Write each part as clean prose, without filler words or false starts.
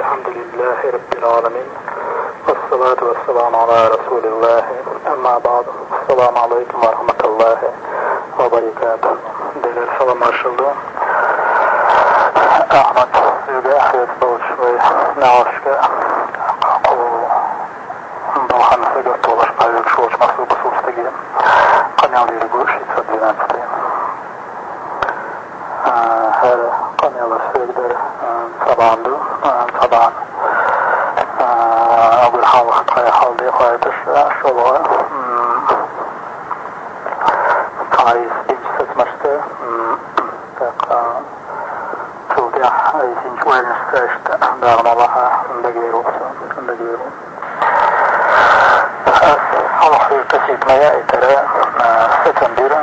الحمد لله رب العالمين والصلاة والسلام على رسول الله أما بعد السلام عليكم ورحمة الله وبركاته. دليل سلام أرشلو أحمد سيدي أحيات بول شوي نعوشك دوحان سيدي طولش بايك شوش مصر بصوص تجيب قنيال يرقوش يتصدينات ستين هذا قنيال سيدي طبعا أقول حال دي خواهد الشغل عايز بيجسد مشتى توضيح عايزين شوية نستاشت دارنا الله ندقيرو حلق تسيد مياه ترى ستنبيرا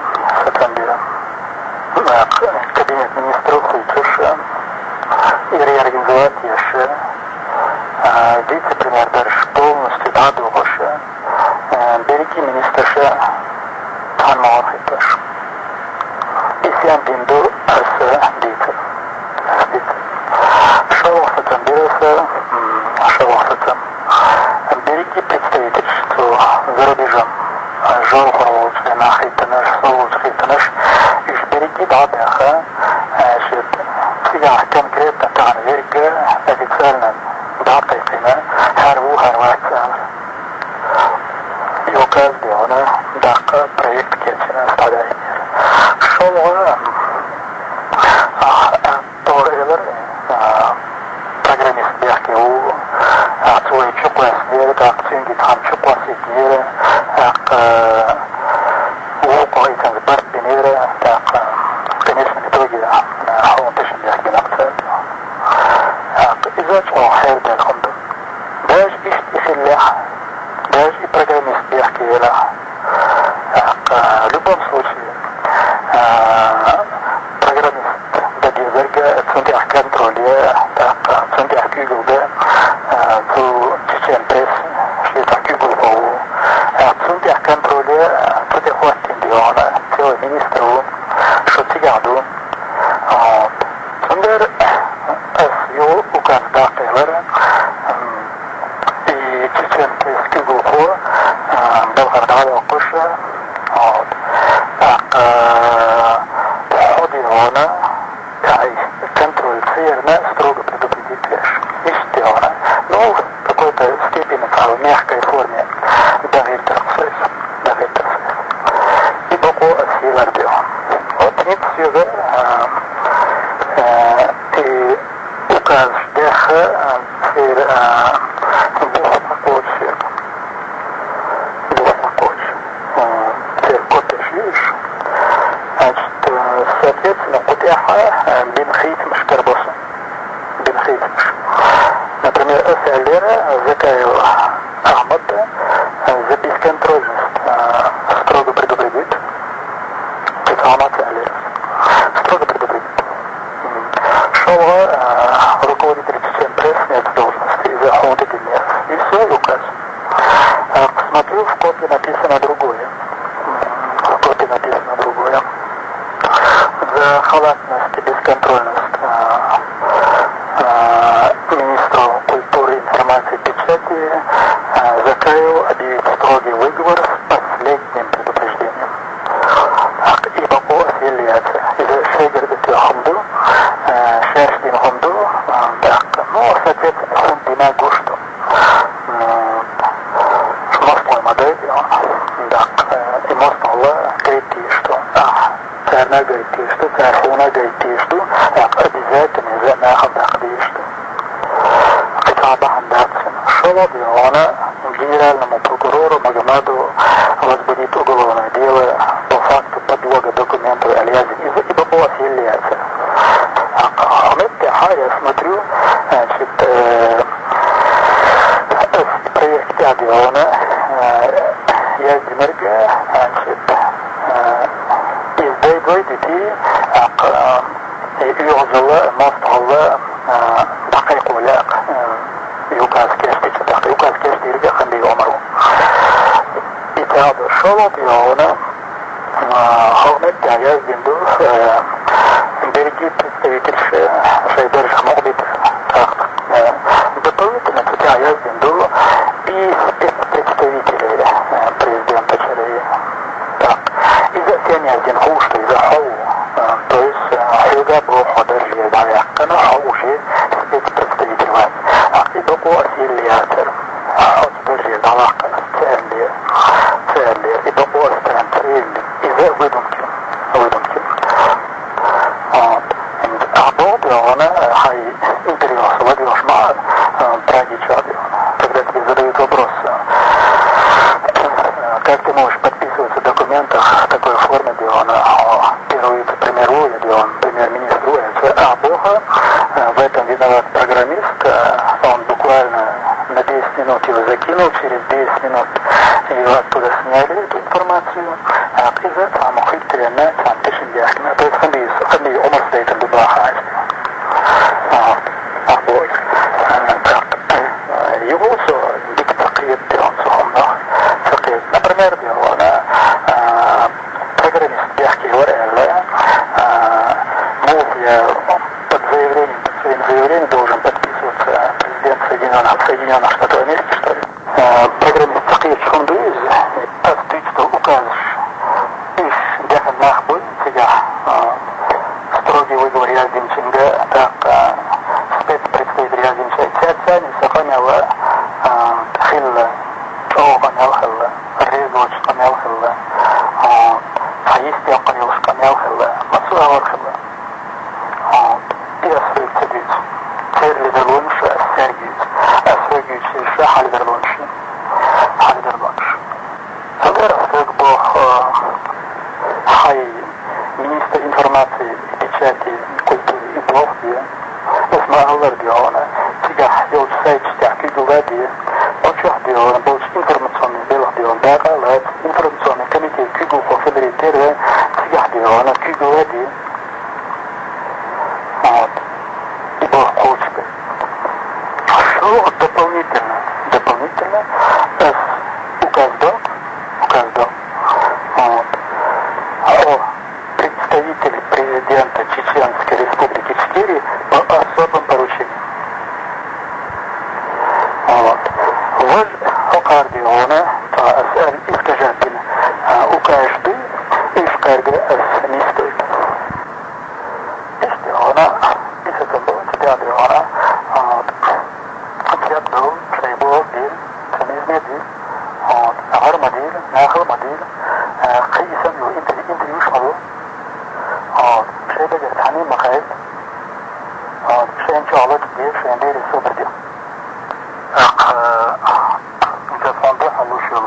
كابينة министров Культурша и реорганизация вице-премьер Дарш полностью адугаша береги министрша Танмар Хиташ Исян Динду аса Дитер Шалахтатан Бираса Шалахтатан береги представительство за рубежом Жорхорович, Нахитанаш, Солочхитанаш и береги Бабяха конкретно там верга официально датайкина харву харватсан и указана дака проект кетчина стадайнер шоуга торевер программист бяхке у свой чуквас вер как цинги там чукваси вер у коитан бартинера так конечно в итоге он тоже бяхке накцет إذا جاء خير بالخمد باش يسلح باش программист بيحكي له любом случае программист بدي زرقة تسنتي أحكام ترولية تسنتي أحكي جوجا تو تشين بريس شيء تحكي جوجا تسنتي أحكام ترولية تدي خواتين ديوانا تسوي مينسترو شو تيجادو تندر يو وكان داقيلر и чеченки скигуху белгардали окуша ходи она контроль церна строго предупредить ищите она но в какой-то степени в мягкой форме давид-терцес и боку осилардио вот нет сюда и указ деха цер церкотешиш значит соответственно кутяха бинхит мшкарбоса бинхит например Асалера Закаева Ахмад за бесконтрольность строго предупредит Титамат Алера строго предупредит Шоуга руководитель чечен пресс нет должности за аудитинес. И все, и указ. Посмотрю, в копии написано другое. За халатность и бесконтрольность министру культуры, информации и печати Закаеву объявить строгий выговор с последним предупреждением. И Баку освелияться. Из-за Шейгердати Хамду Шерштин Хунду, ну, соответственно, Хундина Гушту. Мостной модель, и Мостного говорит, что Царна говорит, что Цархуна говорит, что обязательно за Нахабах говорит, что Китабахан Датсин. Шолоби, она генеральному прокурору Магомаду возбудит уголовное дело по факту подлога документов Альязин и Бабу освелияться. Я смотрю, значит, проект Адиона, Яздимерга, значит, издейдой детей, юзала, мостала, дакайкуля, юказкешти ирга ханди омару. И правда, шолот Иона, Хохмет Яздимду, береги представительши Шайдер Шахмогбит Хотя я видел и представителей президента Чили. Так. إذا كان يجن خوش إذا حو تويس حوجا بو حضر جيدا كان حوشي سبيت представитель вас. إذا قوة سيلياتر حضر جيدا كان تالي إذا قوة تالي إذا ودمكن أعباد أنا هاي интерес владеешь мало трагича. Когда тебе задают вопрос, как ты можешь подписываться в документах в такой форме, где он премьерует, где он премьер-министрует, а Бога в этом виноват программист, он буквально на 10 минут его закинул, через 10 минут его оттуда сняли, эту информацию, а из этого мы хотели на тысячи яхтами. То есть خلي عمر سيد الباحة أقول يوصل ديكتاقية ديون صحمنا تقيد например ديون программист бяхки ورقة мол я под своим заявлением должен подписываться президент Соединенных Штатов Америки, что ли. Программист тaqiyat шхундуиз что указываешь иш бяхан нахбой сега строгий выговор Яздимчинга, так спецпредставитель Яздимча Цяцани Саханява Хилла, Чоуганял Хилла, Резоч Камял Хилла, Хаисти Аканил Шкамял Хилла, Мацуавар Хилла. И Асфик Цедиц, Церли Дерлунша, Сергиц, Асфик Шиша Хальдерлунши, Хальдерлунш. Тогда Асфик Бог Хай, министр информации, печати, культуры и блоги, اسمه ديوانا تجاه يوم سايت تحكي جوادي بوشة ديوانا بوش إنفورماسيون بيلخ ديوان باقا لات إنفورماسيون كميتي كيجو فوفيدريتير تجاه ديوانا كيجو وادي يبوه قوش بي شو дополнительно с указдок о представителе президента Чеченской Республики 4 по особым поручениям. В Хокардиона أسأل إسكجاتين وكاشبي إسكارجي أسنيستوي. إستيونا إسكندو تديونا تيابدو تريبو ديل تميزني ديل أغر مديل ناخر مديل قيسا يو إنتريوش مدو شيء جرتاني مخايل شيء إن شاء الله تدير شيء دير السوبر ديل إنت فاندو حلوشو